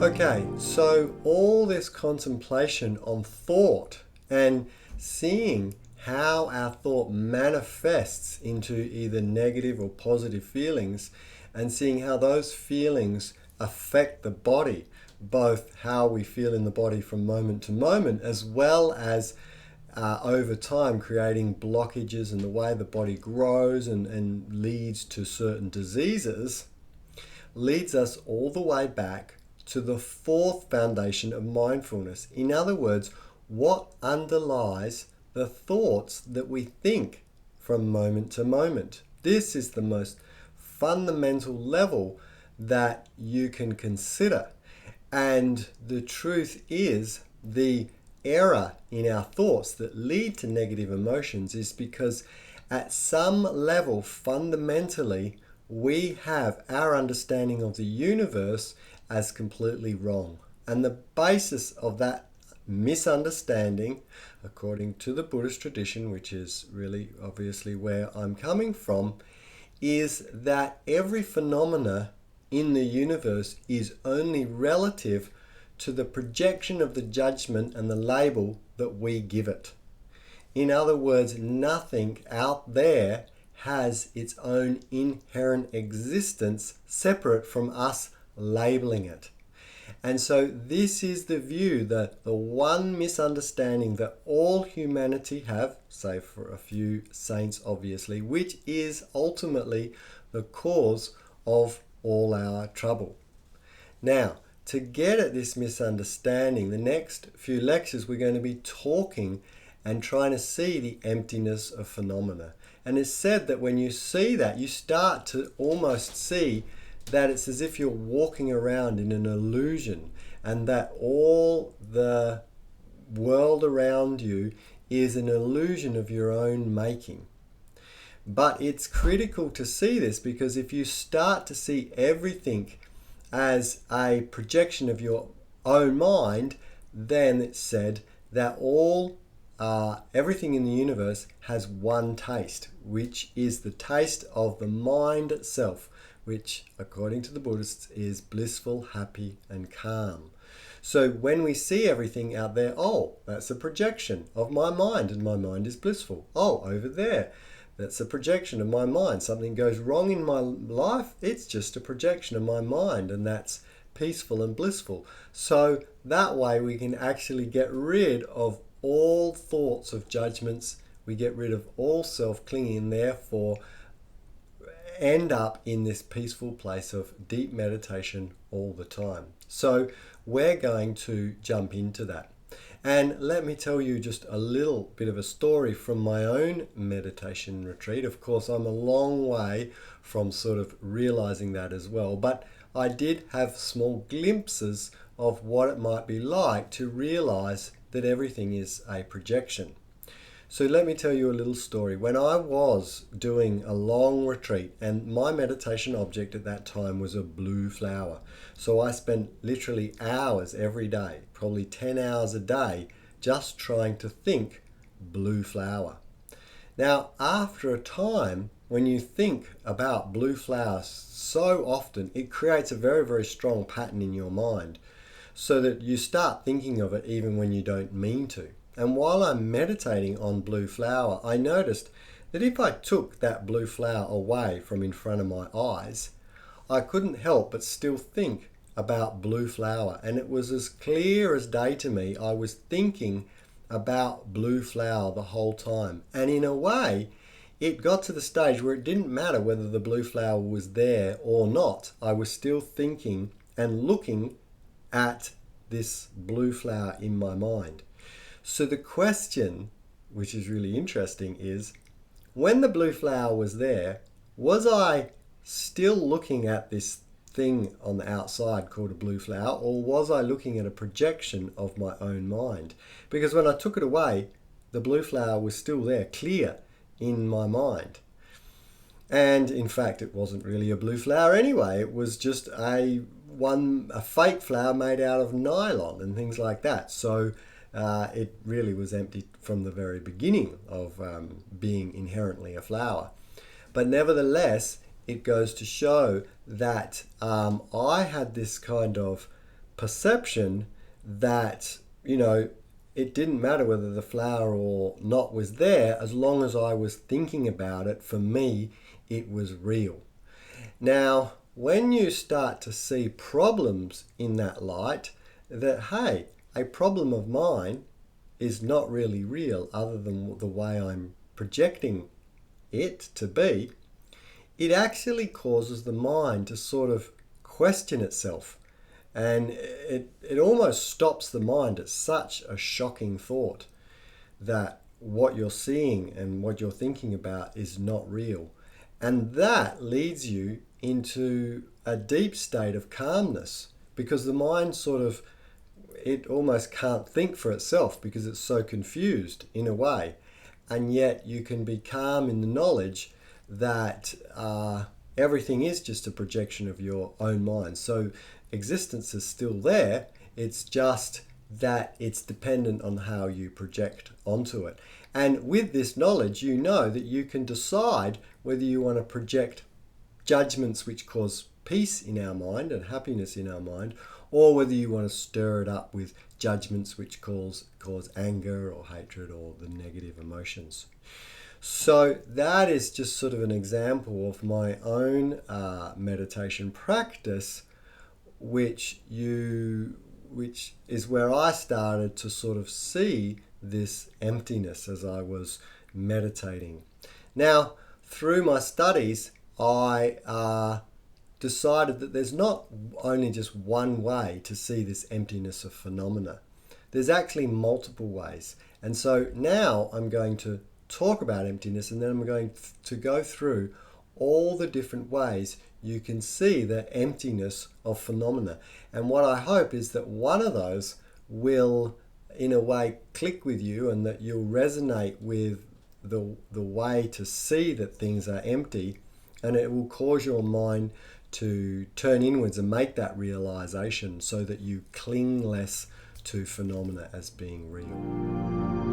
Okay, so all this contemplation on thought and seeing how our thought manifests into either negative or positive feelings, and seeing how those feelings affect the body, both how we feel in the body from moment to moment, as well as over time creating blockages in the way the body grows and leads to certain diseases, leads us all the way back to the fourth foundation of mindfulness. In other words, what underlies the thoughts that we think from moment to moment. This is the most fundamental level that you can consider. And the truth is, the error in our thoughts that lead to negative emotions is because at some level, fundamentally, we have our understanding of the universe as completely wrong. And the basis of that misunderstanding, according to the Buddhist tradition, which is really obviously where I'm coming from, is that every phenomena in the universe is only relative to the projection of the judgment and the label that we give it. In other words, nothing out there has its own inherent existence separate from us labeling it. And so this is the view, that the one misunderstanding that all humanity have, save for a few saints obviously, which is ultimately the cause of all our trouble. Now, to get at this misunderstanding, the next few lectures we're going to be talking and trying to see the emptiness of phenomena. And it's said that when you see that, you start to almost see that it's as if you're walking around in an illusion, and that all the world around you is an illusion of your own making. But it's critical to see this, because if you start to see everything as a projection of your own mind, then it's said that everything in the universe has one taste, which is the taste of the mind itself, which, according to the Buddhists, is blissful, happy, and calm. So when we see everything out there, oh, that's a projection of my mind, and my mind is blissful. Oh, over there, that's a projection of my mind. Something goes wrong in my life, it's just a projection of my mind, and that's peaceful and blissful. So that way we can actually get rid of all thoughts of judgments. We get rid of all self-clinging, and therefore end up in this peaceful place of deep meditation all the time. So we're going to jump into that. And let me tell you just a little bit of a story from my own meditation retreat. Of course, I'm a long way from sort of realizing that as well, but I did have small glimpses of what it might be like to realize that everything is a projection. So let me tell you a little story. When I was doing a long retreat, and my meditation object at that time was a blue flower. So I spent literally hours every day, probably 10 hours a day, just trying to think blue flower. Now, after a time, when you think about blue flowers so often, it creates a very, very strong pattern in your mind, so that you start thinking of it even when you don't mean to. And while I'm meditating on blue flower, I noticed that if I took that blue flower away from in front of my eyes, I couldn't help but still think about blue flower. And it was as clear as day to me. I was thinking about blue flower the whole time. And in a way, it got to the stage where it didn't matter whether the blue flower was there or not. I was still thinking and looking at this blue flower in my mind. So the question, which is really interesting, is when the blue flower was there, was I still looking at this thing on the outside called a blue flower, or was I looking at a projection of my own mind? Because when I took it away, the blue flower was still there, clear in my mind. And in fact, it wasn't really a blue flower anyway. It was just a fake flower made out of nylon and things like that. So it really was empty from the very beginning of being inherently a flower. But nevertheless, it goes to show that I had this kind of perception that, it didn't matter whether the flower or not was there, as long as I was thinking about it. For me, it was real. Now, when you start to see problems in that light, that, hey, a problem of mine is not really real other than the way I'm projecting it to be, it actually causes the mind to sort of question itself. And it almost stops the mind at such a shocking thought that what you're seeing and what you're thinking about is not real. And that leads you into a deep state of calmness, because the mind it almost can't think for itself because it's so confused in a way. And yet you can be calm in the knowledge that everything is just a projection of your own mind. So existence is still there. It's just that it's dependent on how you project onto it. And with this knowledge, you know that you can decide whether you want to project judgments which cause peace in our mind and happiness in our mind, or whether you want to stir it up with judgments which cause anger or hatred or the negative emotions. So that is just sort of an example of my own meditation practice, which is where I started to sort of see this emptiness as I was meditating. Now, through my studies, I decided that there's not only just one way to see this emptiness of phenomena. There's actually multiple ways. And so now I'm going to talk about emptiness, and then I'm going to go through all the different ways you can see the emptiness of phenomena. And what I hope is that one of those will, in a way, click with you, and that you'll resonate with the way to see that things are empty, and it will cause your mind to turn inwards and make that realization so that you cling less to phenomena as being real.